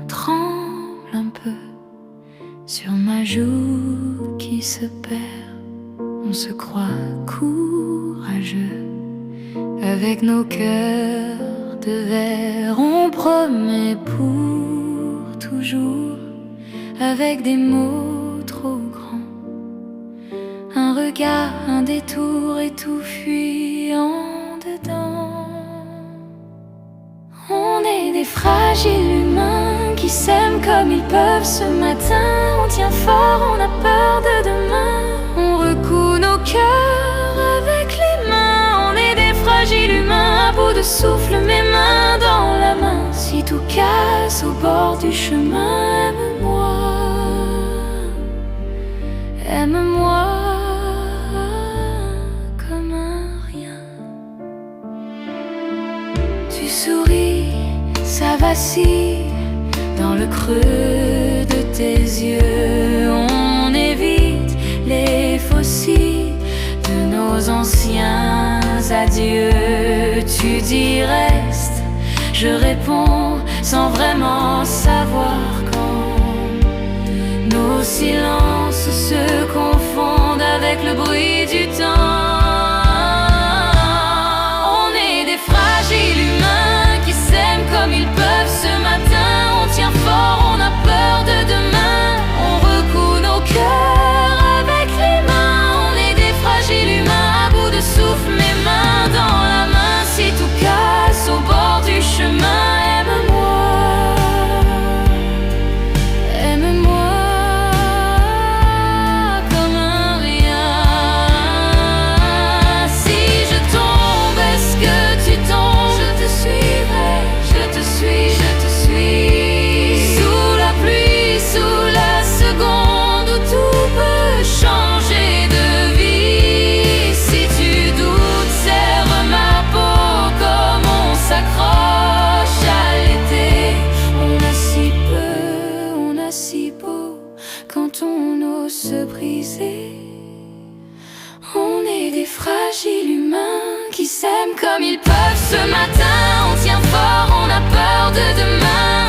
tremble un peu sur ma joue qui se perd. On se croit courageux avec nos cœurs de verre. On promet pour toujours avec des mots trop grands, un regard, un détour et tout fuit en dedans. On est des fragiles humains qui s'aiment comme ils peuvent ce matin. On tient fort, on a peur de demain. On recoue nos cœurs avec les mains. On est des fragiles humains à bout de souffle, mes mains dans la main. Si tout casse au bord du chemin, aime-moi, aime-moi comme un rien. Tu souris, ça vacille dans le creux de tes yeux. On évite les fossiles de nos anciens adieux. Tu dis reste, je réponds sans vraiment savoir quand. Nos silences se confondent avec le bruit du temps. On est des fragiles humains qui s'aiment comme ils peuvent ce matin. On tient fort, on a peur de demain. On recoue nos cœurs avec les mains. On est des fragiles humains à bout de souffle, mes mains dans la main. Si tout casse au bord du chemin, aime-moi, aime-moi comme un rien. Si je tombe, est-ce que tu tombes? Je te suivrai, je te suis, je te suis. Sous la pluie, sous la seconde où tout peut changer de vie. Si tu doutes, serre ma peau comme on s'accroche à l'été. On a si peu, on a si beau quand on ose se briser. On est des fragiles humains qui s'aiment comme ils peuvent ce matin. On tient fort, on a peur de demain.